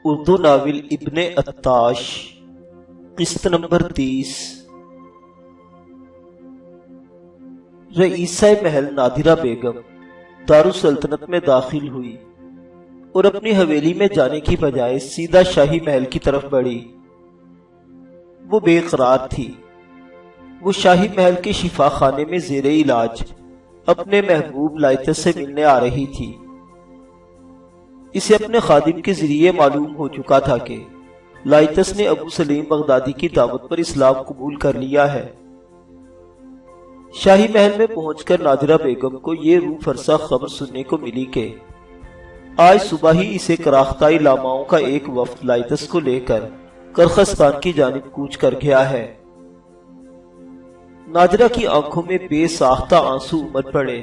Urdu novel ابن Attash, قسط number 30۔ Raeesa Mahal Nadira بیگم دارالسلطنت میں داخل ہوئی اور اپنی حویلی میں جانے کی بجائے سیدھا شاہی محل کی طرف بڑھی۔ وہ بے قرار تھی۔ وہ شاہی محل کے شفا خانے میں زیر علاج اپنے محبوب لائتس سے ملنے آ رہی تھی۔ اسے اپنے خادم کے ذریعے معلوم ہو چکا تھا کہ لائتس نے ابو سلیم بغدادی کی دعوت پر اسلام قبول کر لیا ہے۔ شاہی محل میں پہنچ کر نادرہ بیگم کو یہ روح فرسا خبر سننے کو ملی کہ آج صبح ہی اسے کراختائی لاماؤں کا ایک وفد لائتس کو لے کر کرخستان کی جانب کوچ کر گیا ہے۔ نادرہ کی آنکھوں میں بے ساختہ آنسو امڈ پڑے۔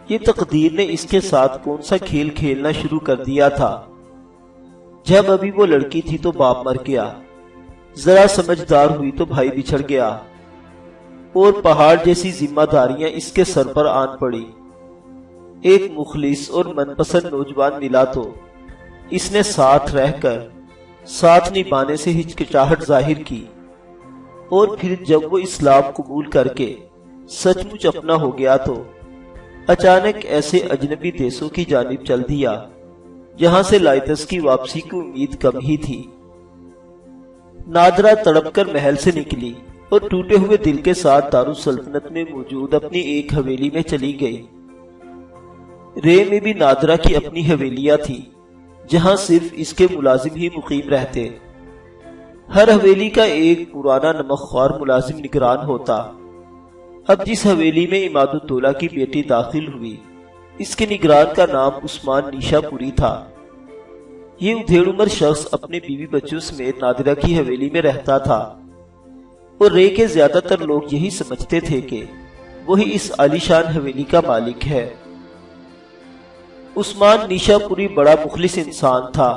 یہ تقدیر نے اس کے ساتھ کون سا کھیل کھیلنا شروع کر دیا تھا؟ جب ابھی وہ لڑکی تھی تو باپ مر گیا، ذرا سمجھدار ہوئی تو بھائی بچھڑ گیا، اور پہاڑ جیسی ذمہ داریاں اس کے سر پر آن پڑی۔ ایک مخلص اور من پسند نوجوان ملا تو اس نے ساتھ رہ کر ساتھ نبھانے سے ہچکچاہٹ ظاہر کی، اور پھر جب وہ اسلام قبول کر کے سچ مچ اپنا ہو گیا تو اچانک ایسے اجنبی دیسوں کی جانب چل دیا جہاں سے لائتس کی واپسی کی امید کم ہی تھی۔ نادرہ تڑپ کر محل سے نکلی اور ٹوٹے ہوئے دل کے ساتھ دارالسلطنت میں موجود اپنی ایک حویلی میں چلی گئی۔ رے میں بھی نادرہ کی اپنی حویلیاں تھی جہاں صرف اس کے ملازم ہی مقیم رہتے۔ ہر حویلی کا ایک پرانا نمک خوار ملازم نگران ہوتا۔ اب جس حویلی میں عماد الدولہ کی بیٹی داخل ہوئی، اس کے نگران کا نام عثمان نیشا پوری تھا۔ یہ ادھیڑ عمر شخص اپنے بیوی بچوں سمیت نادرہ کی حویلی میں رہتا تھا، اور رے کے زیادہ تر لوگ یہی سمجھتے تھے کہ وہی اس عالیشان حویلی کا مالک ہے۔ عثمان نیشا پوری بڑا مخلص انسان تھا۔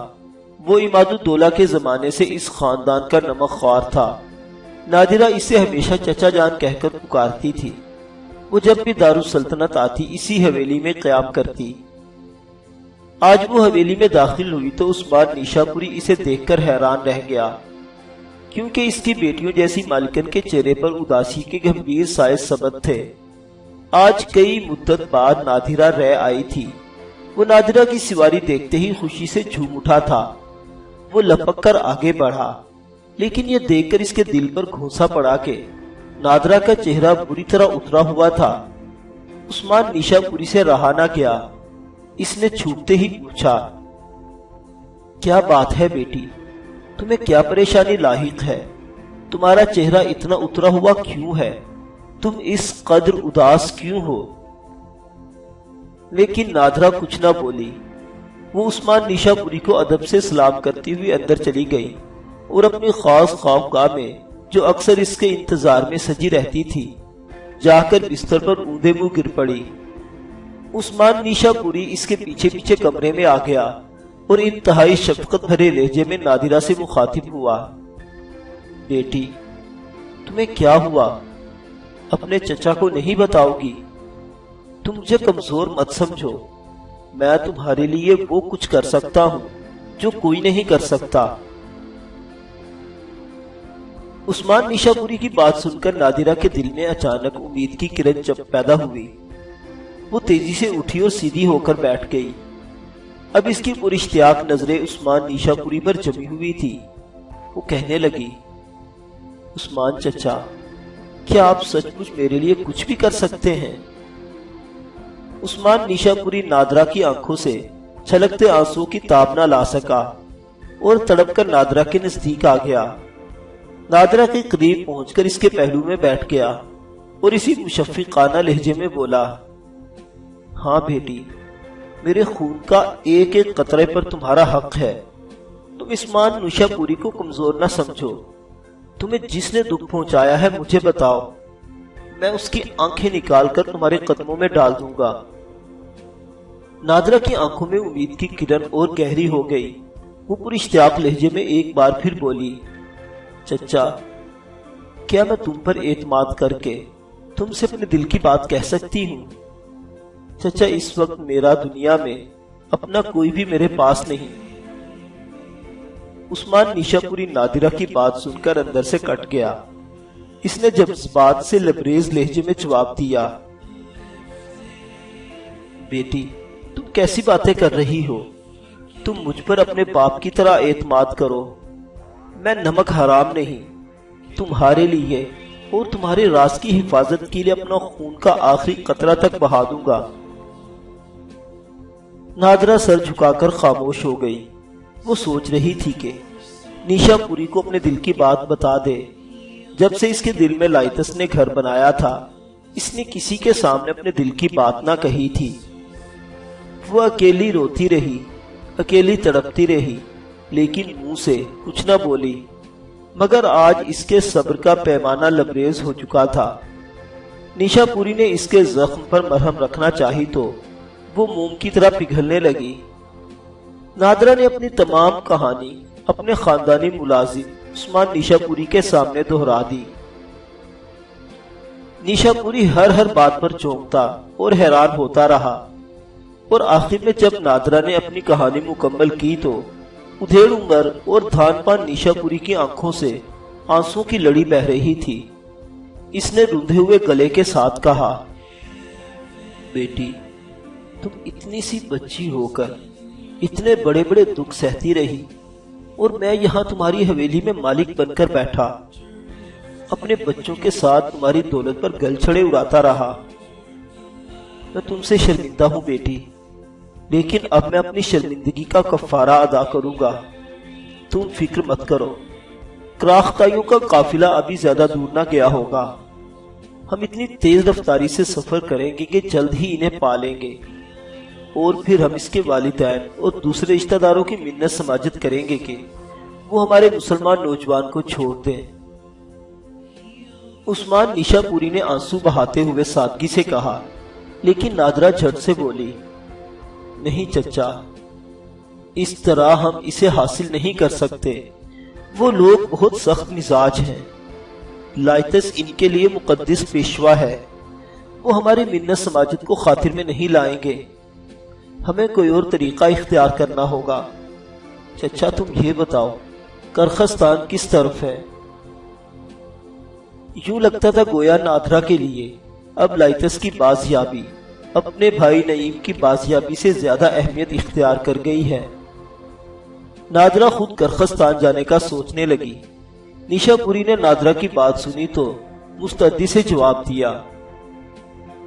وہ عماد الدولہ کے زمانے سے اس خاندان کا نمک خوار تھا۔ نادرہ اسے ہمیشہ چچا جان کہہ کر پکارتی تھی۔ وہ جب بھی دارالسلطنت آتی اسی حویلی میں قیام کرتی۔ آج وہ حویلی میں داخل ہوئی تو عثمان نیشا پوری اسے دیکھ کر حیران رہ گیا، کیونکہ اس کی بیٹیوں جیسی مالکن کے چہرے پر اداسی کے گمبھیر سائے سبد تھے۔ آج کئی مدت بعد نادرہ رہ آئی تھی۔ وہ نادرہ کی سواری دیکھتے ہی خوشی سے جھوم اٹھا تھا۔ وہ لپک کر آگے بڑھا، لیکن یہ دیکھ کر اس کے دل پر گھونسا پڑا کہ نادرہ کا چہرہ بری طرح اترا ہوا تھا۔ عثمان نیشا پوری سے رہا نہ گیا۔ اس نے چھوٹتے ہی پوچھا، کیا بات ہے بیٹی؟ تمہیں کیا پریشانی لاحق ہے؟ تمہارا چہرہ اتنا اترا ہوا کیوں ہے؟ تم اس قدر اداس کیوں ہو؟ لیکن نادرہ کچھ نہ بولی۔ وہ عثمان نیشا پوری کو ادب سے سلام کرتی ہوئی اندر چلی گئی اور اپنی خاص خوابگاہ میں جو اکثر اس کے انتظار میں سجی رہتی تھی جا کر بستر پر اوندے منہ گر پڑی۔ عثمان نیشا پوری اس کے پیچھے پیچھے کمرے میں آ گیا اور انتہائی شفقت بھرے لہجے میں نادرہ سے مخاطب ہوا، بیٹی تمہیں کیا ہوا؟ اپنے چچا کو نہیں بتاؤ گی؟ تم مجھے کمزور مت سمجھو، میں تمہارے لیے وہ کچھ کر سکتا ہوں جو کوئی نہیں کر سکتا۔ عثمان نیشا پوری کی بات سن کر نادرہ کے دل میں اچانک امید کی کرن پیدا ہوئی۔ وہ تیزی سے اٹھی اور سیدھی ہو کر بیٹھ گئی۔ اب اس کی پراشتیاق نظریں عثمان نیشا پوری پر جمی ہوئی تھی۔ وہ کہنے لگی، عثمان چچا، کیا آپ سچ مچ میرے لیے کچھ بھی کر سکتے ہیں؟ عثمان نیشا پوری نادرہ کی آنکھوں سے چھلکتے آنسو کی تاب نہ لا سکا اور تڑپ کر نادرہ کے نزدیک آ گیا۔ نادرہ کے قریب پہنچ کر اس کے پہلو میں بیٹھ گیا اور اسی مشفقانہ لہجے میں بولا، ہاں بیٹی، میرے خون کا ایک ایک قطرے پر تمہارا حق ہے۔ تم عثمان نیشا پوری کو کمزور نہ سمجھو۔ تمہیں جس نے دکھ پہنچایا ہے مجھے بتاؤ، میں اس کی آنکھیں نکال کر تمہارے قدموں میں ڈال دوں گا۔ نادرہ کی آنکھوں میں امید کی کرن اور گہری ہو گئی۔ وہ پراشتیاق لہجے میں ایک بار پھر بولی، چچا، کیا میں تم پر اعتماد کر کے تم سے اپنے دل کی بات کہہ سکتی ہوں؟ چچا، اس وقت میرا دنیا میں اپنا کوئی بھی میرے پاس نہیں۔ عثمان نیشا پوری نادرہ کی بات سن کر اندر سے کٹ گیا۔ اس نے جذبات سے لبریز لہجے میں جواب دیا، بیٹی تم کیسی باتیں کر رہی ہو؟ تم مجھ پر اپنے باپ کی طرح اعتماد کرو۔ میں نمک حرام نہیں، تمہارے لیے اور تمہارے راز کی حفاظت کے لیے اپنا خون کا آخری قطرہ تک بہا دوں گا۔ نادرہ سر جھکا کر خاموش ہو گئی۔ وہ سوچ رہی تھی کہ نیشا پوری کو اپنے دل کی بات بتا دے۔ جب سے اس کے دل میں لائتس نے گھر بنایا تھا، اس نے کسی کے سامنے اپنے دل کی بات نہ کہی تھی۔ وہ اکیلی روتی رہی، اکیلی تڑپتی رہی، لیکن منہ سے کچھ نہ بولی۔ مگر آج اس کے صبر کا پیمانہ لبریز ہو چکا تھا۔ نیشا پوری نے اس کے زخم پر مرہم رکھنا چاہی تو وہ موم کی طرح پگھلنے لگی۔ نادرہ نے اپنی تمام کہانی اپنے خاندانی ملازم عثمان نیشا پوری کے سامنے دہرا دی۔ نیشا پوری ہر بات پر چونکتا اور حیران ہوتا رہا، اور آخر میں جب نادرہ نے اپنی کہانی مکمل کی تو ادھیڑ عمر اور دھان پان نیشا پوری کی آنکھوں سے آنسوں کی لڑی بہہ رہی تھی۔ اس نے روندے ہوئے گلے کے ساتھ کہا، بیٹی تم اتنی سی بچی ہو کر اتنے بڑے بڑے دکھ سہتی رہی، اور میں یہاں تمہاری حویلی میں مالک بن کر بیٹھا، اپنے بچوں کے ساتھ تمہاری دولت پر گل چھڑے اڑاتا رہا۔ میں تم سے شرمندہ ہوں بیٹی، لیکن اب میں اپنی شرمندگی کا کفارہ ادا کروں گا۔ تم فکر مت کرو، کراختائیوں کا قافلہ ابھی زیادہ دور نہ گیا ہوگا۔ ہم اتنی تیز رفتاری سے سفر کریں گے کہ جلد ہی انہیں پا لیں گے، اور پھر ہم اس کے والدین اور دوسرے رشتہ داروں کی منت سماجت کریں گے کہ وہ ہمارے مسلمان نوجوان کو چھوڑ دیں۔ عثمان نیشا پوری نے آنسو بہاتے ہوئے سادگی سے کہا، لیکن نادرہ جھٹ سے بولی، نہیں چچا، اس طرح ہم اسے حاصل نہیں کر سکتے۔ وہ لوگ بہت سخت مزاج ہیں، لائتس ان کے لیے مقدس پیشوا ہے، وہ ہماری منت سماجت کو خاطر میں نہیں لائیں گے۔ ہمیں کوئی اور طریقہ اختیار کرنا ہوگا۔ چچا تم یہ بتاؤ، کرخستان کس طرف ہے؟ یوں لگتا تھا گویا نادرہ کے لیے اب لائتس کی بازیابی اپنے بھائی نعیم کی بازیابی سے زیادہ اہمیت اختیار کر گئی ہے۔ نادرہ خود کرخستان جانے کا سوچنے لگی۔ نیشا پوری نے نادرہ کی بات سنی تو مستعدی سے جواب دیا،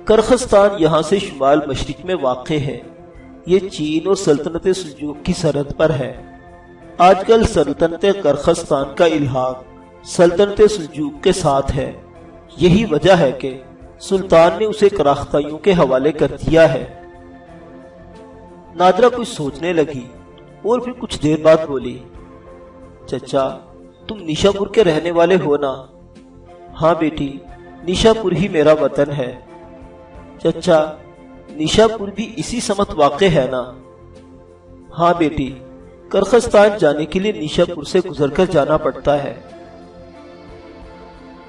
کرخستان یہاں سے شمال مشرق میں واقع ہے، یہ چین اور سلطنت سلجوق کی سرحد پر ہے۔ آج کل سلطنت کرخستان کا الحاق سلطنت سلجوق کے ساتھ ہے، یہی وجہ ہے کہ سلطان نے اسے کراختائیوں کے حوالے کر دیا ہے۔ نادرہ کچھ سوچنے لگی اور پھر کچھ دیر بعد بولی، چچا تم نیشا پور کے رہنے والے ہو نا؟ ہاں بیٹی، نیشا پور ہی میرا وطن ہے۔ چچا نیشا پور بھی اسی سمت واقع ہے نا؟ ہاں بیٹی، کرخستان جانے کے لیے نیشا پور سے گزر کر جانا پڑتا ہے۔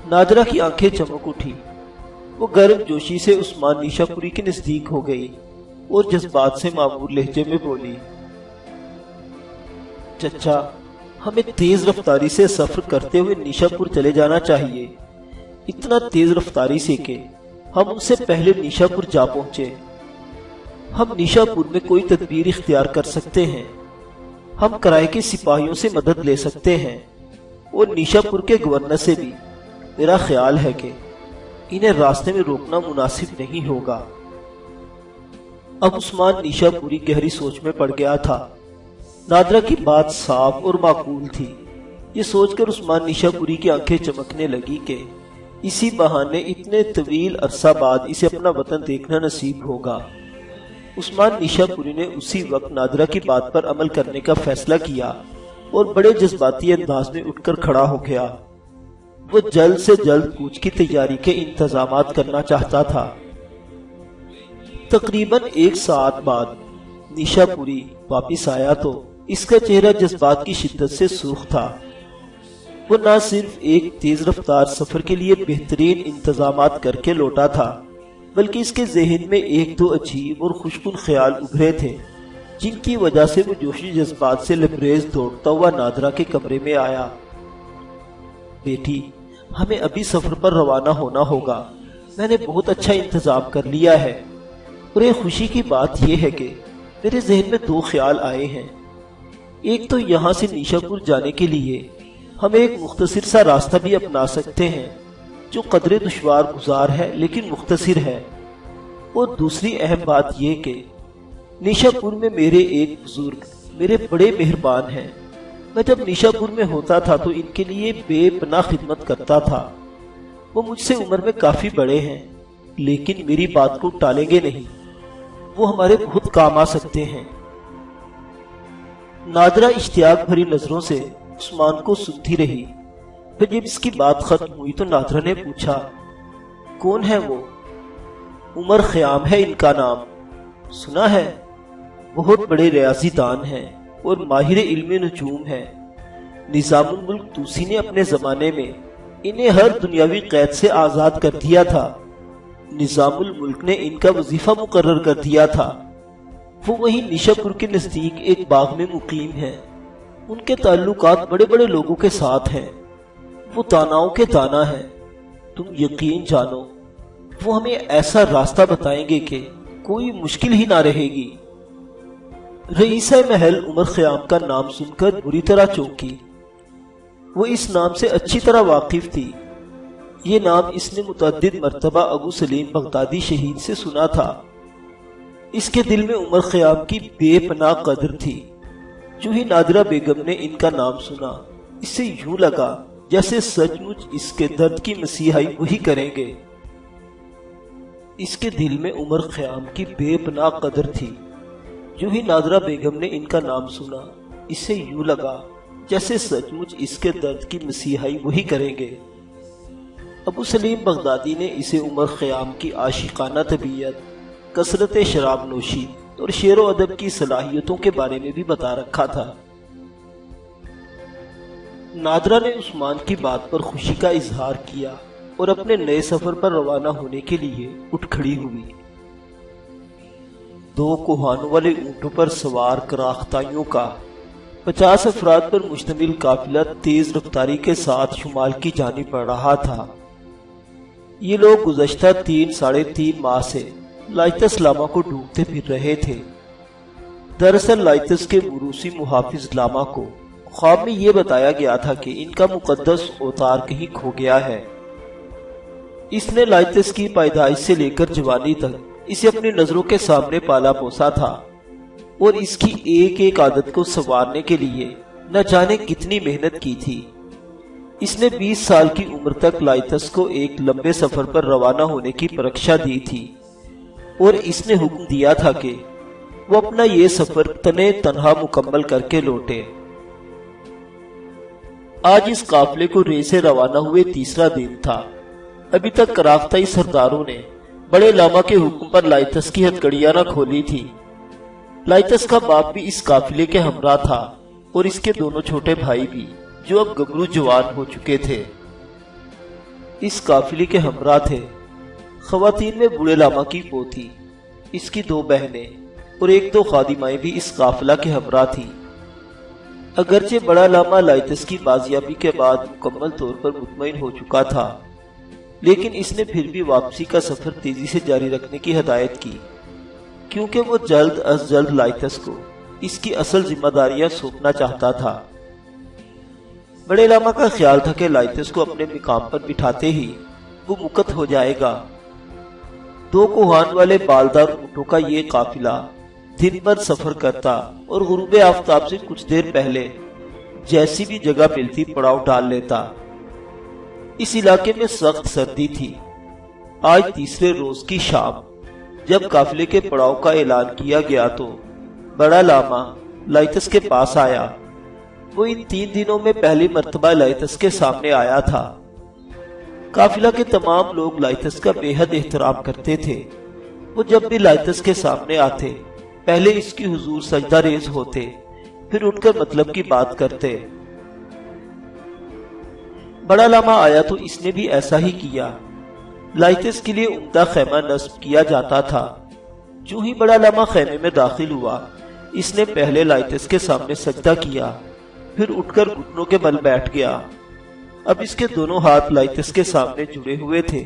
نادرہ کی آنکھیں چمک اٹھی۔ وہ گرم جوشی سے عثمان نیشا پوری کے نزدیک ہو گئی اور جذبات سے معمور لہجے میں بولی، چچا ہمیں تیز رفتاری سے سفر کرتے ہوئے نیشا پور چلے جانا چاہیے، اتنا تیز رفتاری سے کہ ہم ان سے پہلے نیشا پور جا پہنچے۔ ہم نیشا پور میں کوئی تدبیر اختیار کر سکتے ہیں، ہم کرائے کے سپاہیوں سے مدد لے سکتے ہیں، اور نیشا پور کے گورنر سے بھی میرا خیال ہے کہ انہیں راستے میں روکنا مناسب نہیں ہوگا۔ اب عثمان نیشا پوری گہری سوچ میں پڑ گیا تھا۔ نادرہ کی بات صاف اور معقول تھی۔ یہ سوچ کر عثمان نیشا پوری کی آنکھیں چمکنے لگی کہ اسی بہانے اتنے طویل عرصہ بعد اسے اپنا وطن دیکھنا نصیب ہوگا۔ عثمان نیشا پوری نے اسی وقت نادرہ کی بات پر عمل کرنے کا فیصلہ کیا اور بڑے جذباتی انداز میں اٹھ کر کھڑا ہو گیا۔ وہ جلد سے جلد کوچ کی تیاری کے انتظامات کرنا چاہتا تھا۔ تقریباً 1 ساعت بعد نیشا پوری واپس آیا تو اس کا چہرہ جذبات کی شدت سے سرخ تھا۔ وہ نہ صرف ایک تیز رفتار سفر کے لیے بہترین انتظامات کر کے لوٹا تھا، بلکہ اس کے ذہن میں 1-2 عجیب اور خوشگوار خیال ابھرے تھے جن کی وجہ سے وہ جوشی جذبات سے لبریز دوڑتا ہوا نادرہ کے کمرے میں آیا۔ بیٹی، ہمیں ابھی سفر پر روانہ ہونا ہوگا، میں نے بہت اچھا انتظام کر لیا ہے، اور ایک خوشی کی بات یہ ہے کہ میرے ذہن میں 2 خیال آئے ہیں۔ ایک تو یہاں سے نیشا پور جانے کے لیے ہم ایک مختصر سا راستہ بھی اپنا سکتے ہیں جو قدرے دشوار گزار ہے لیکن مختصر ہے، اور دوسری اہم بات یہ کہ نیشا پور میں میرے ایک بزرگ میرے بڑے مہربان ہیں۔ میں جب نیشا پور میں ہوتا تھا تو ان کے لیے بے پناہ خدمت کرتا تھا۔ وہ مجھ سے عمر میں کافی بڑے ہیں لیکن میری بات کو ٹالیں گے نہیں، وہ ہمارے بہت کام آ سکتے ہیں۔ نادرہ اشتیاق بھری نظروں سے عثمان کو سنتی رہی۔ پھر جب اس کی بات ختم ہوئی تو نادرہ نے پوچھا، کون ہے وہ؟ عمر خیام ہے ان کا نام، سنا ہے؟ بہت بڑے ریاضی دان ہیں اور ماہر علم نجوم ہیں۔ نظام الملک توسی نے اپنے زمانے میں انہیں ہر دنیاوی قید سے آزاد کر دیا تھا۔ نظام الملک نے ان کا وظیفہ مقرر کر دیا تھا۔ وہ وہیں نیشا پور کے نزدیک ایک باغ میں مقیم ہیں۔ ان کے تعلقات بڑے بڑے لوگوں کے ساتھ ہیں۔ وہ داناؤں کے دانا ہیں۔ تم یقین جانو وہ ہمیں ایسا راستہ بتائیں گے کہ کوئی مشکل ہی نہ رہے گی۔ رئیسہ محل عمر خیام کا نام سن کر بری طرح چونکی۔ وہ اس نام سے اچھی طرح واقف تھی۔ یہ نام اس نے متعدد مرتبہ ابو سلیم بغدادی شہید سے سنا تھا۔ اس کے دل میں عمر خیام کی بے پناہ قدر تھی۔ جو ہی نادرہ بیگم نے ان کا نام سنا، اسے یوں لگا جیسے سچ مچ اس کے درد کی مسیحائی وہی کریں گے۔ اس کے دل میں عمر خیام کی بے پناہ قدر تھی۔ جو ہی نادرہ بیگم نے ان کا نام سنا، اسے یوں لگا جیسے سچ مچ اس کے درد کی مسیحائی وہی کریں گے۔ ابو سلیم بغدادی نے اسے عمر خیام کی عاشقانہ طبیعت، کثرت شراب نوشی اور شعر و ادب کی صلاحیتوں کے بارے میں بھی بتا رکھا تھا۔ نادرہ نے عثمان کی بات پر خوشی کا اظہار کیا اور اپنے نئے سفر پر روانہ ہونے کے لیے اٹھ کھڑی ہوئی۔ 2 کوہانوں والے اونٹوں پر سوار کراختائیوں کا 50 افراد پر مشتمل قافلہ تیز رفتاری کے ساتھ شمال کی جانب بڑھ رہا تھا۔ یہ لوگ گزشتہ 3 3.5 ماہ سے لائتس لاما کو ڈھونڈتے پھر رہے تھے۔ دراصل لائتس کے موروثی محافظ لاما کو خواب میں یہ بتایا گیا تھا کہ ان کا مقدس اوتار کہیں کھو گیا ہے۔ اس نے لائتس کی پیدائش سے لے کر جوانی تک اسے اپنی نظروں کے سامنے پالا پوسا تھا، اور اس کی ایک ایک عادت کو سنوارنے کے لیے نہ جانے کتنی محنت کی تھی۔ اس نے 20 سال کی عمر تک لائتس کو ایک لمبے سفر پر روانہ ہونے کی پرکشا دی تھی، اور اس نے حکم دیا تھا کہ وہ اپنا یہ سفر تنے تنہا مکمل کر کے لوٹے۔ آج اس قافلے کو رے سے روانہ ہوئے 3را دن تھا۔ ابھی تک کراختائی سرداروں نے بڑے لاما کے حکم پر لائتس کی ہتھکڑیاں نہ کھولی تھی۔ لائتس کا باپ بھی اس قافلے کے ہمراہ تھا، اور اس کے دونوں چھوٹے بھائی بھی، جو اب گبرو جوان ہو چکے تھے، اس قافلے کے ہمراہ تھے۔ خواتین میں بوڑھے لاما کی پوتی، اس کی 2 بہنیں اور 1-2 خادمائیں بھی اس قافلہ کے ہمراہ تھی۔ اگرچہ بڑا لاما لائتس کی بازیابی کے بعد مکمل طور پر مطمئن ہو چکا تھا، لیکن اس نے پھر بھی واپسی کا سفر تیزی سے جاری رکھنے کی ہدایت کی، کیونکہ وہ جلد از جلد لائتس کو اس کی اصل ذمہ داریاں سونپنا چاہتا تھا۔ بڑے لاما کا خیال تھا کہ لائتس کو اپنے مقام پر بٹھاتے ہی وہ مقت ہو جائے گا۔ 2 کوہان والے بالدار اونٹوں کا یہ قافلہ دن بھر سفر کرتا اور غروب آفتاب سے کچھ دیر پہلے جیسی بھی جگہ ملتی پڑاؤ ڈال لیتا۔ اس علاقے میں سخت سردی تھی۔ آج 3رے روز کی شام جب قافلے کے پڑاؤ کا اعلان کیا گیا تو بڑا لاما لائتس کے پاس آیا۔ وہ ان 3 دنوں میں پہلی مرتبہ لائتس کے سامنے آیا تھا۔ قافلہ کے تمام لوگ لائتس کا بے حد احترام کرتے تھے۔ وہ جب بھی لائتس کے سامنے آتے پہلے اس کی حضور سجدہ ریز ہوتے، پھر اٹھ کر مطلب کی بات کرتے۔ بڑا لاما آیا تو اس نے بھی ایسا ہی کیا۔ لائتس کے لیے عمدہ خیمہ نصب کیا جاتا تھا۔ جو ہی بڑا لاما خیمے میں داخل ہوا، اس نے پہلے لائتس کے سامنے سجدہ کیا، پھر اٹھ کر گھٹنوں کے بل بیٹھ گیا۔ اب اس کے دونوں ہاتھ لائتس کے سامنے جڑے ہوئے تھے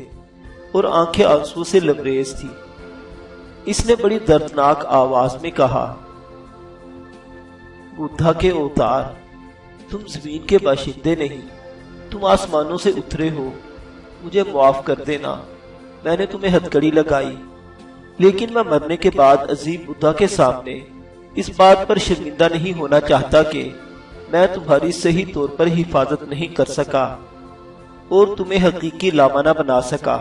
اور آنکھیں آنسو سے لبریز تھی۔ اس نے بڑی دردناک آواز میں کہا، بدھا کے اوتار، تم زمین کے باشندے نہیں، تم آسمانوں سے اترے ہو، مجھے معاف کر دینا، میں نے تمہیں ہتھکڑی لگائی، لیکن میں مرنے کے بعد عظیم بدھا کے سامنے اس بات پر شرمندہ نہیں ہونا چاہتا کہ میں تمہاری صحیح طور پر حفاظت نہیں کر سکا اور تمہیں حقیقی لاما نہ بنا سکا۔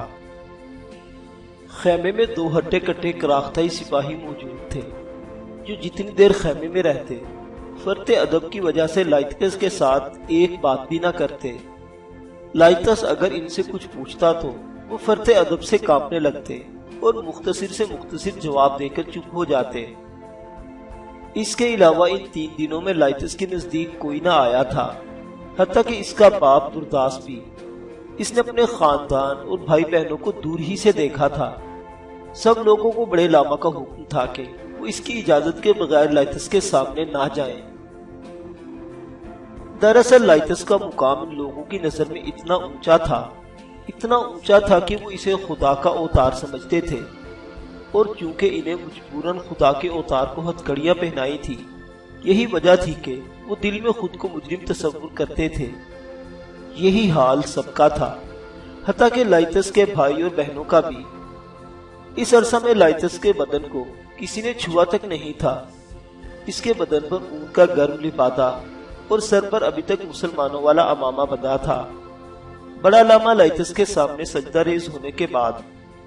خیمے میں 2 ہٹے کٹے کراختائی سپاہی موجود تھے جو جتنی دیر خیمے میں رہتے فرط ادب کی وجہ سے لائتس کے ساتھ ایک بات بھی نہ کرتے۔ لائتس اگر ان سے کچھ پوچھتا تو وہ فرط ادب سے کانپنے لگتے اور مختصر سے مختصر جواب دے کر چپ ہو جاتے۔ اس کے علاوہ ان 3 دنوں میں لائتس کے نزدیک کوئی نہ آیا تھا، حتیٰ کہ اس کا باپ درداس بھی۔ اس نے اپنے خاندان اور بھائی بہنوں کو دور ہی سے دیکھا تھا۔ سب لوگوں کو بڑے لاما کا حکم تھا کہ وہ اس کی اجازت کے بغیر لائتس کے سامنے نہ جائیں۔ دراصل لائتس کا مقام ان لوگوں کی نظر میں اتنا اونچا تھا کہ وہ اسے خدا کا اوتار سمجھتے تھے، اور چونکہ انہیں مجبوراً خدا کے اوتار کو ہتھکڑیاں پہنائی تھی، یہی وجہ تھی کہ وہ دل میں خود کو مجرم تصور کرتے تھے۔ یہی حال سب کا تھا، حتیٰ کہ لائتس کے بھائی اور بہنوں کا بھی۔ اس عرصہ میں لائتس کے بدن کو کسی نے چھوا تک نہیں تھا۔ اس کے بدن پر اون کا گرم لبادہ اور سر پر ابھی تک مسلمانوں والا امامہ بندھا تھا۔ بڑا لاما لائتس کے سامنے سجدہ ریز ہونے کے بعد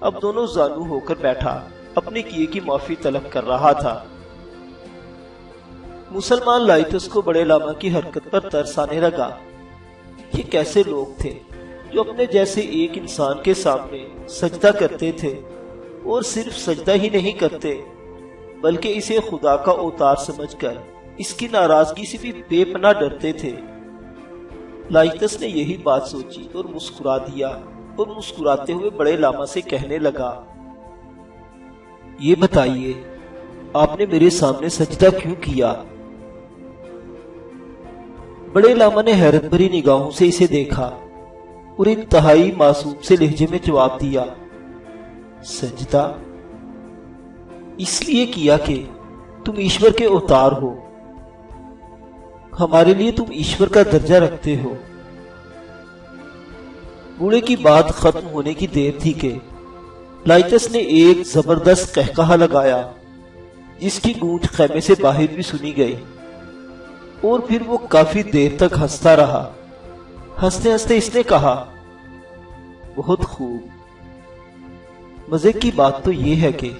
اب دونوں زانو ہو کر بیٹھا اپنے کیے کی معافی طلب کر رہا تھا۔ مسلمان لائتس کو بڑے لاما کی حرکت پر ترس آنے لگا۔ یہ کیسے لوگ تھے جو اپنے جیسے ایک انسان کے سامنے سجدہ کرتے تھے، اور صرف سجدہ ہی نہیں کرتے بلکہ اسے خدا کا اوتار سمجھ کر اس کی ناراضگی سے بھی بے پناہ ڈرتے تھے۔ لائتس نے یہی بات سوچی اور مسکرا دیا، اور مسکراتے ہوئے بڑے لاما سے کہنے لگا، یہ بتائیے آپ نے میرے سامنے سجدہ کیوں کیا؟ بڑے لاما نے حیرت بھری نگاہوں سے اسے دیکھا اور انتہائی معصوم سے لہجے میں جواب دیا، سجدہ اس لیے کیا کہ تم ایشور کے اوتار ہو، ہمارے لیے تم ایشور کا درجہ رکھتے ہو۔ بوڑھے کی بات ختم ہونے کی دیر تھی کہ لائتس نے ایک زبردست قہقہا لگایا جس کی گونج خیمے سے باہر بھی سنی گئی، اور پھر وہ کافی دیر تک ہنستا رہا۔ ہنستے ہنستے اس نے کہا، بہت خوب، مزے کی بات تو یہ ہے کہ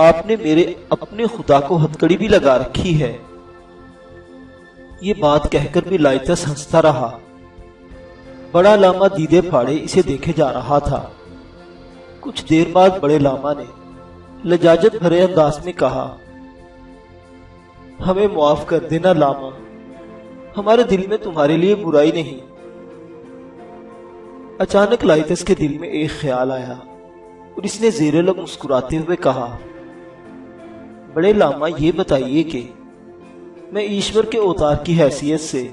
آپ نے میرے اپنے خدا کو ہتھکڑی بھی لگا رکھی ہے۔ یہ بات کہہ کر بھی لائتس ہنستا رہا۔ بڑا لاما دیدے پھاڑے اسے دیکھے جا رہا تھا۔ کچھ دیر بعد بڑے لاما نے لجاجت بھرے انداز میں کہا، ہمیں معاف کر دینا لاما، ہمارے دل میں تمہارے لیے برائی نہیں۔ اچانک لائتس کے دل میں ایک خیال آیا اور اس نے زیر لب مسکراتے ہوئے کہا، بڑے لاما یہ بتائیے کہ میں ایشور کے اوتار کی حیثیت سے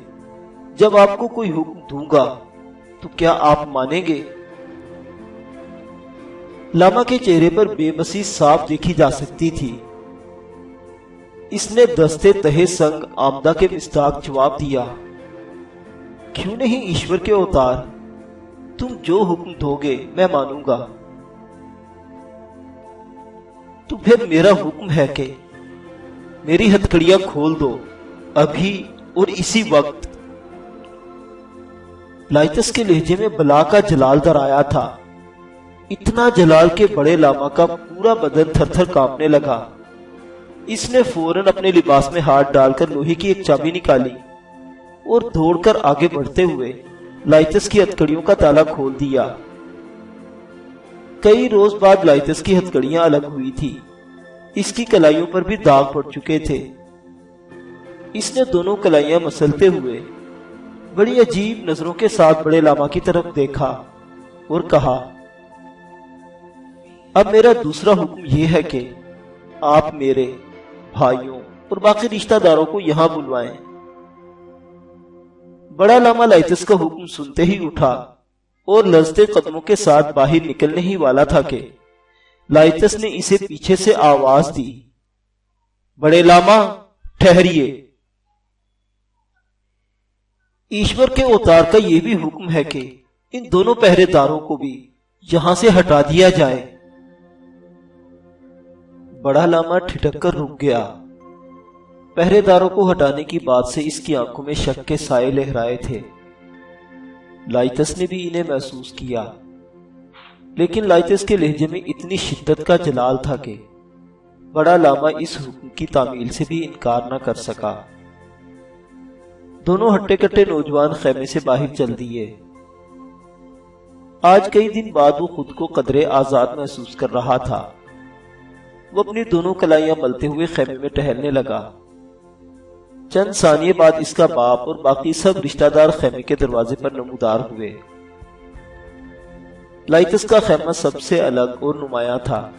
جب آپ کو کوئی حکم دوں گا تو کیا آپ مانیں گے؟ لاما کے چہرے پر بے بسی صاف دیکھی جا سکتی تھی۔ اس نے دستے تہے سنگ آمدہ کے مصداق جواب دیا، کیوں نہیں ایشور کے اوتار، تم جو حکم دو گے میں مانوں گا۔ تو پھر میرا حکم ہے کہ میری ہتھکڑیاں کھول دو، ابھی اور اسی وقت۔ لائتس کے لہجے میں بلا کا جلال در آیا تھا، اتنا جلال کہ بڑے لاما کا پورا بدن تھر تھر کانپنے لگا۔ اس نے فوراً اپنے لباس میں ہاتھ ڈال کر لوہے کی ایک چابی نکالی اور دوڑ کر آگے بڑھتے ہوئے لائتس کی ہتھکڑیوں کا تالا کھول دیا۔ کئی روز بعد لائتس کی ہتھکڑیاں الگ ہوئی تھی، اس کی کلائیوں پر بھی داغ پڑ چکے تھے۔ اس نے دونوں کلائیاں مسلتے ہوئے بڑی عجیب نظروں کے ساتھ بڑے لاما کی طرف دیکھا اور کہا، اب میرا دوسرا حکم یہ ہے کہ آپ میرے بھائیوں اور باقی رشتہ داروں کو یہاں بلوائیں۔ بڑا لاما لائتس کا حکم سنتے ہی اٹھا اور لرزتے قدموں کے ساتھ باہر نکلنے ہی والا تھا کہ لائتس نے اسے پیچھے سے آواز دی، بڑے لاما ٹھہریے۔ ایشور کے اوتار کا یہ بھی حکم ہے کہ ان دونوں پہرے داروں کو بھی یہاں سے ہٹا دیا جائے۔ بڑا لاما ٹھٹک کر رک گیا۔ پہرے داروں کو ہٹانے کی بات سے اس کی آنکھوں میں شک کے سائے لہرائے تھے۔ لائتس نے بھی انہیں محسوس کیا، لیکن لائتس کے لہجے میں اتنی شدت کا جلال تھا کہ بڑا لاما اس حکم کی تعمیل سے بھی انکار نہ کر سکا۔ دونوں ہٹے کٹے نوجوان خیمے سے باہر چل دیے۔ آج کئی دن بعد وہ خود کو قدرے آزاد محسوس کر رہا تھا۔ وہ اپنی دونوں کلائیاں ملتے ہوئے خیمے میں ٹہلنے لگا۔ چند ثانیے بعد اس کا باپ اور باقی سب رشتہ دار خیمے کے دروازے پر نمودار ہوئے۔ لائتس کا خیمہ سب سے الگ اور نمایاں تھا۔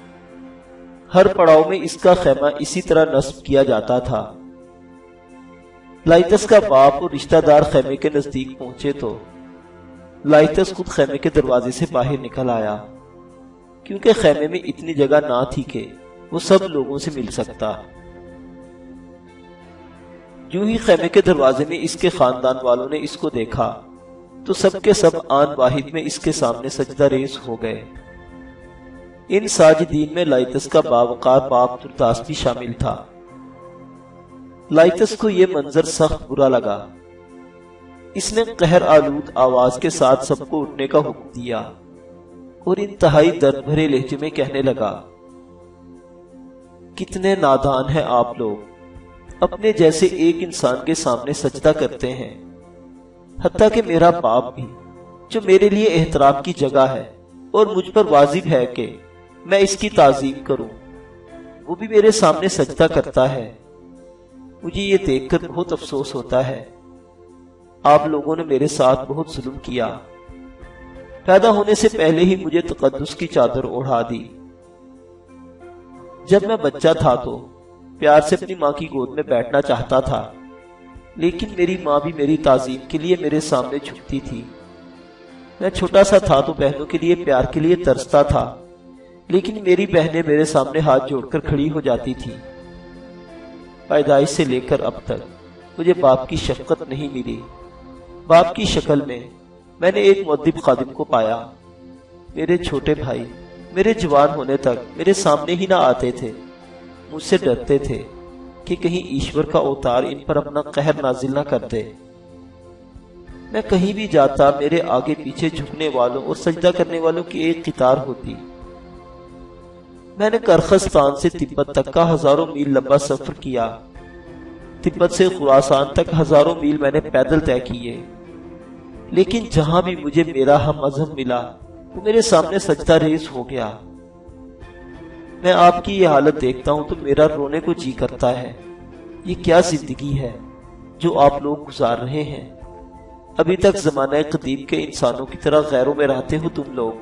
ہر پڑاؤ میں اس کا خیمہ اسی طرح نصب کیا جاتا تھا۔ لائتس کا باپ اور رشتہ دار خیمے کے نزدیک پہنچے تو لائتس خود خیمے کے دروازے سے باہر نکل آیا، کیونکہ خیمے میں اتنی جگہ نہ تھی کہ وہ سب لوگوں سے مل سکتا۔ جو ہی خیمے کے دروازے میں اس کے خاندان والوں نے اس کو دیکھا تو سب کے سب آن واحد میں اس کے سامنے سجدہ ریز ہو گئے۔ ان ساجدین میں لائتس کا باوقار باپ ترداس بھی شامل تھا۔ لائتس کو یہ منظر سخت برا لگا۔ اس نے قہر آلود آواز کے ساتھ سب کو اٹھنے کا حکم دیا اور انتہائی درد بھرے لہجے میں کہنے لگا، کتنے نادان ہیں آپ لوگ، اپنے جیسے ایک انسان کے سامنے سجدہ کرتے ہیں، حتیٰ کہ میرا باپ بھی جو میرے لیے احترام کی جگہ ہے اور مجھ پر واجب ہے کہ میں اس کی تعظیم کروں، وہ بھی میرے سامنے سجدہ کرتا ہے۔ مجھے یہ دیکھ کر بہت افسوس ہوتا ہے۔ آپ لوگوں نے میرے ساتھ بہت ظلم کیا، پیدا ہونے سے پہلے ہی مجھے تقدس کی چادر اوڑھا دی۔ جب میں بچہ تھا تو پیار سے اپنی ماں کی گود میں بیٹھنا چاہتا تھا، لیکن میری ماں بھی میری تعظیم کے لیے میرے سامنے جھکتی تھی۔ میں چھوٹا سا تھا تو بہنوں کے لیے پیار کے لیے ترستا تھا، لیکن میری بہنیں میرے سامنے ہاتھ جوڑ کر کھڑی ہو جاتی تھی۔ پیدائش سے لے کر اب تک مجھے باپ کی شفقت نہیں ملی۔ باپ کی شکل میں نے ایک مؤدب خادم کو پایا۔ میرے چھوٹے بھائی میرے جوان ہونے تک میرے سامنے ہی نہ آتے تھے، مجھ سے ڈرتے تھے کہ کہیں ایشور کا اوتار ان پر اپنا قہر نازل نہ کر دے۔ میں کہیں بھی جاتا میرے آگے پیچھے جھکنے والوں اور سجدہ کرنے والوں کی ایک قطار ہوتی۔ میں نے کرخستان سے تبت تک کا ہزاروں میل لمبا سفر کیا۔ تبت سے خراسان تک ہزاروں میل میں نے پیدل طے کیے، لیکن جہاں بھی مجھے میرا ہم مذہب ملا وہ میرے سامنے سجدہ ریز ہو گیا۔ میں آپ کی یہ حالت دیکھتا ہوں تو میرا رونے کو جی کرتا ہے۔ یہ کیا زندگی ہے جو آپ لوگ گزار رہے ہیں؟ ابھی تک زمانہ قدیم کے انسانوں کی طرح غیروں میں رہتے ہو تم لوگ۔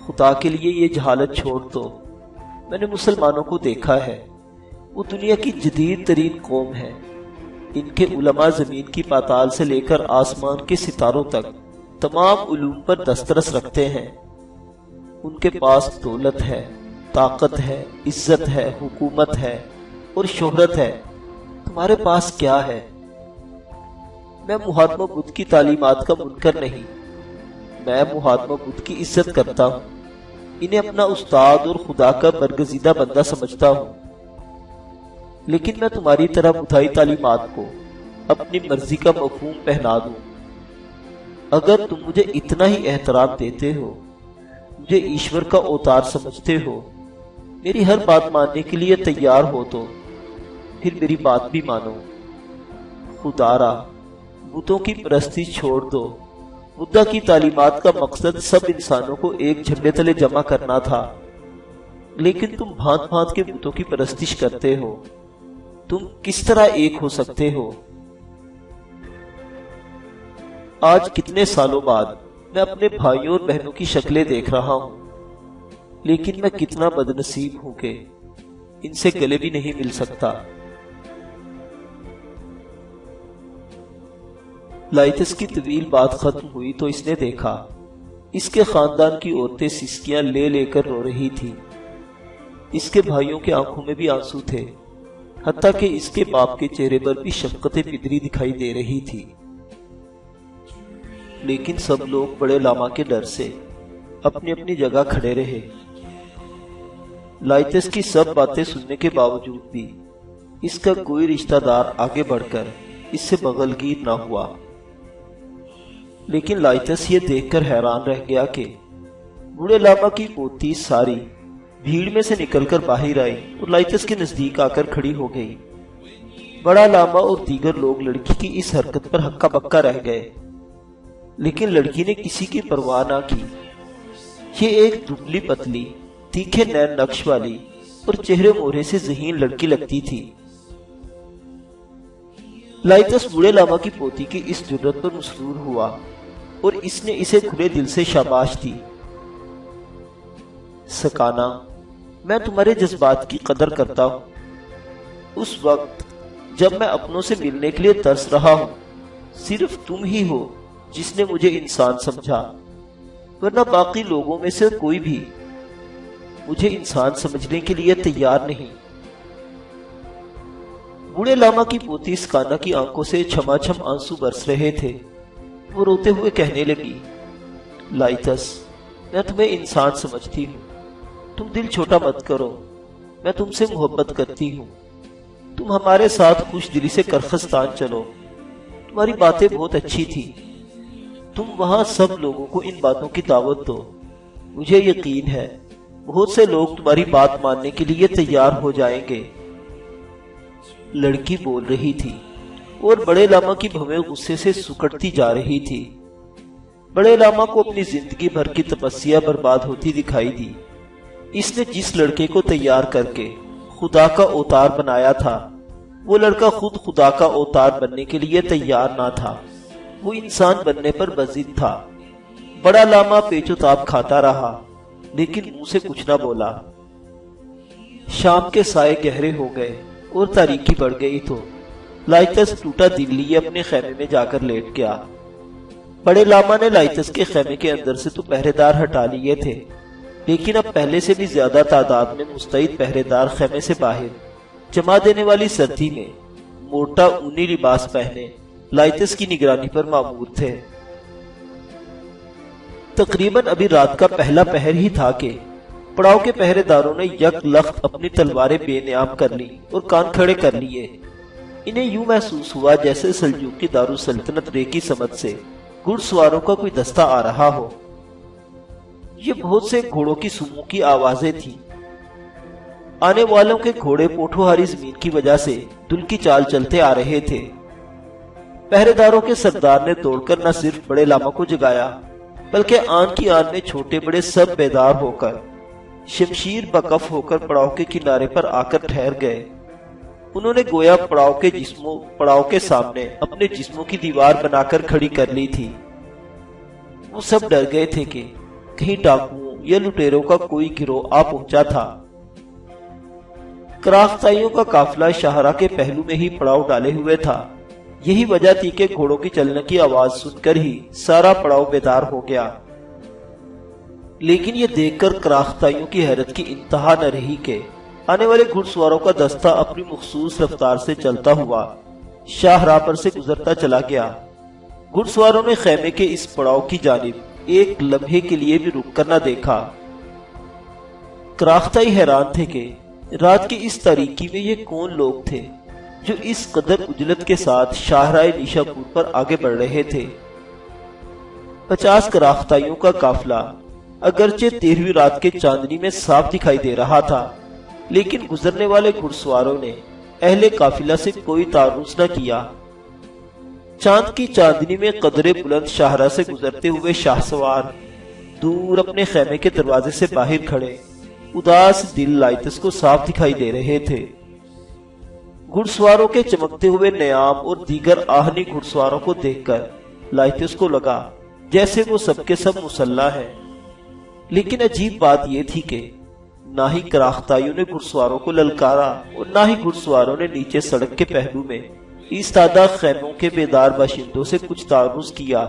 خدا کے لیے یہ جہالت چھوڑ دو۔ میں نے مسلمانوں کو دیکھا ہے، وہ دنیا کی جدید ترین قوم ہے۔ ان کے علماء زمین کی پاتال سے لے کر آسمان کے ستاروں تک تمام علوم پر دسترس رکھتے ہیں۔ ان کے پاس دولت ہے، طاقت ہے، عزت ہے، حکومت ہے اور شہرت ہے۔ تمہارے پاس کیا ہے؟ میں مہاتما بدھ کی تعلیمات کا منکر نہیں، میں مہاتما بدھ کی عزت کرتا ہوں، انہیں اپنا استاد اور خدا کا برگزیدہ بندہ سمجھتا ہوں، لیکن میں تمہاری طرح بدھائی تعلیمات کو اپنی مرضی کا مفہوم پہنا دوں۔ اگر تم مجھے اتنا ہی احترام دیتے ہو، مجھے ایشور کا اوتار سمجھتے ہو، میری ہر بات ماننے کے لیے تیار ہو تو پھر میری بات بھی مانو۔ خدا را بتوں کی پرستی چھوڑ دو۔ بدھا کی تعلیمات کا مقصد سب انسانوں کو ایک جھنڈے تلے جمع کرنا تھا، لیکن تم بھانت بھانت کے بتوں کی پرستش کرتے ہو۔ تم کس طرح ایک ہو سکتے ہو؟ آج کتنے سالوں بعد میں اپنے بھائیوں اور بہنوں کی شکلیں دیکھ رہا ہوں۔ لیکن میں کتنا بدنصیب ہوں کہ ان سے گلے بھی نہیں مل سکتا۔ لائتس کی طویل بات ختم ہوئی تو اس نے دیکھا اس کے خاندان کی عورتیں سسکیاں لے لے کر رو رہی تھی۔ اس کے بھائیوں کے آنکھوں میں بھی آنسو تھے، حتیٰ کہ اس کے باپ کے چہرے پر بھی شفقت پدری دکھائی دے رہی تھی۔ لیکن سب لوگ بڑے لاما کے ڈر سے اپنی اپنی جگہ کھڑے رہے۔ لائتس کی سب باتیں سننے کے باوجود بھی اس کا کوئی رشتہ دار آگے بڑھ کر اس سے بغلگیر نہ ہوا۔ لیکن لائتس یہ دیکھ کر حیران رہ گیا کہ بوڑھے لاما کی پوتی ساری بھیڑ میں سے نکل کر باہر آئی اور لائتس کے نزدیک آ کر کھڑی ہو گئی۔ بڑا لاما اور دیگر لوگ لڑکی کی اس حرکت پر ہکا بکا رہ گئے، لیکن لڑکی نے کسی کی پرواہ نہ کی۔ یہ ایک دبلی پتلی، تیکھے نین نقش والی اور چہرے مورے سے ذہین لڑکی لگتی تھی۔ لائتس بوڑھے لاما کی پوتی کی اس جرات پر مسرور ہوا اور اس نے اسے کھلے دل سے شاباش دی۔ سکانہ، میں تمہارے جذبات کی قدر کرتا ہوں۔ اس وقت جب میں اپنوں سے ملنے کے لیے ترس رہا ہوں، صرف تم ہی ہو جس نے مجھے انسان سمجھا، ورنہ باقی لوگوں میں سے کوئی بھی مجھے انسان سمجھنے کے لیے تیار نہیں۔ بوڑھے لاما کی پوتی سکانہ کی آنکھوں سے چھما چھم آنسو برس رہے تھے۔ وہ روتے ہوئے کہنے لگی، لائتس، میں تمہیں انسان سمجھتی ہوں، تم دل چھوٹا مت کرو، میں تم سے محبت کرتی ہوں، تم ہمارے ساتھ خوش دلی سے کرخستان چلو، تمہاری باتیں بہت اچھی تھی، تم وہاں سب لوگوں کو ان باتوں کی دعوت دو، مجھے یقین ہے بہت سے لوگ تمہاری بات ماننے کے لیے تیار ہو جائیں گے۔ لڑکی بول رہی تھی اور بڑے لاما کی بھویں غصے سے سکڑتی جا رہی تھی۔ بڑے لاما کو اپنی زندگی بھر کی تپسیا برباد ہوتی دکھائی دی۔ اس نے جس لڑکے کو تیار کر کے خدا کا اوتار بنایا تھا، وہ لڑکا خود خدا کا اوتار بننے کے لیے تیار نہ تھا، وہ انسان بننے پر بضد تھا۔ بڑا لاما پیچ و تاب کھاتا رہا، لیکن منہ سے کچھ نہ بولا۔ شام کے سائے گہرے ہو گئے اور تاریکی بڑھ گئی تو لائتس ٹوٹا دل لیے اپنے خیمے میں جا کر لیٹ گیا۔ بڑے لاما نے لائتس کے خیمے کے اندر سے تو پہرے دار ہٹا لیے تھے، لیکن اب پہلے سے بھی زیادہ تعداد میں مستعد پہرے دار خیمے سے باہر جما دینے والی سردی میں موٹا اونی لباس پہنے لائتس کی نگرانی پر مامور تھے۔ تقریباً ابھی رات کا پہلا پہر ہی تھا کہ پڑاؤ کے پہرے داروں نے یک لخت اپنی تلواریں بے نیام کر لی اور کان کھڑے کر لیے۔ انہیں یوں محسوس ہوا جیسے سلجوقی دارالسلطنت رے کی سمت سے گھڑ سواروں کا کوئی دستہ آ رہا ہو۔ یہ بہت سے گھوڑوں کی سموں کی آوازیں تھیں۔ آنے والوں کے گھوڑے پوٹھوہاری زمین کی وجہ سے دل کی چال چلتے آ رہے تھے۔ پہرے داروں کے سردار نے دوڑ کر نہ صرف بڑے لاما کو جگایا، بلکہ آن کی آن میں چھوٹے بڑے سب بیدار ہو کر شمشیر بکف ہو کر پڑاؤ کے کنارے پر آ کر ٹھہر گئے۔ انہوں نے گویا پڑاؤ کے سامنے اپنے جسموں کی دیوار بنا کر کھڑی کر لی تھی۔ وہ سب ڈر گئے تھے کہ کہیں ڈاکوؤں یا لٹیروں کا کوئی گروہ آ پہنچا تھا۔ کراختائیوں کا قافلہ شاہراہ کے پہلو میں ہی پڑاؤ ڈالے ہوئے تھا۔ یہی وجہ تھی کہ گھوڑوں کی چلنے کی آواز سن کر ہی سارا پڑاؤ بیدار ہو گیا۔ لیکن یہ دیکھ کر کراختائیوں کی حیرت کی انتہا نہ رہی کہ آنے والے گھڑ سواروں کا دستہ اپنی مخصوص رفتار سے چلتا ہوا شاہراہ پر سے گزرتا چلا گیا۔ گھڑ سواروں نے خیمے کے اس پڑاؤ کی جانب ایک لمحے کے لیے بھی رک کر نہ دیکھا۔ کراختائی حیران تھے کہ رات کی اس تاریکی میں یہ کون لوگ تھے جو اس قدر عجلت کے ساتھ شاہراہ نیشا پور پر آگے بڑھ رہے تھے۔ 50 کراختائیوں کا قافلہ اگرچہ 13ویں رات کے چاندنی میں صاف دکھائی دے رہا تھا، لیکن گزرنے والے گھڑ سواروں نے اہل قافلہ سے کوئی تعرض نہ کیا۔ چاند کی چاندنی میں قدرے بلند شاہراہ سے گزرتے ہوئے شاہ سوار دور اپنے خیمے کے دروازے سے باہر کھڑے اداس دل لائتس کو صاف دکھائی دے رہے تھے۔ گھڑ سواروں کے چمکتے ہوئے نیام اور دیگر آہنی گھڑ سواروں کو دیکھ کر لائتس کو لگا جیسے وہ سب کے سب مسلح ہیں، لیکن عجیب بات یہ تھی کہ نہ ہی کراختائیوں نے گھڑسواروں کو للکارا اور نہ ہی گھڑسواروں نے نیچے سڑک کے پہلو میں ایستادہ خیموں کے بیدار باشندوں سے کچھ تعرض کیا۔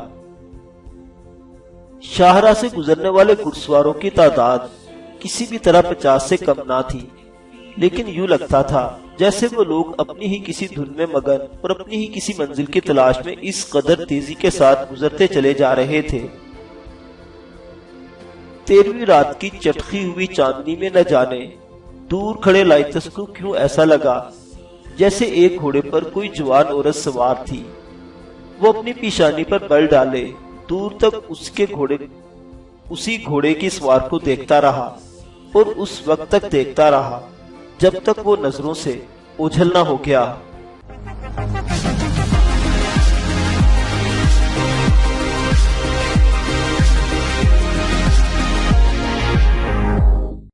شاہراہ سے گزرنے والے گھڑسواروں کی تعداد کسی بھی طرح 50 سے کم نہ تھی، لیکن یوں لگتا تھا جیسے وہ لوگ اپنی ہی کسی دھن میں مگن اور اپنی ہی کسی منزل کی تلاش میں اس قدر تیزی کے ساتھ گزرتے چلے جا رہے تھے۔ 13ویں رات کی چٹخی ہوئی چاندنی میں نہ جانے دور کھڑے لائتس کو کیوں ایسا لگا جیسے ایک گھوڑے پر کوئی جوان عورت سوار تھی۔ وہ اپنی پیشانی پر بل ڈالے دور تک اسی گھوڑے کی سوار کو دیکھتا رہا اور اس وقت تک دیکھتا رہا جب تک وہ نظروں سے اوجھل نہ ہو گیا۔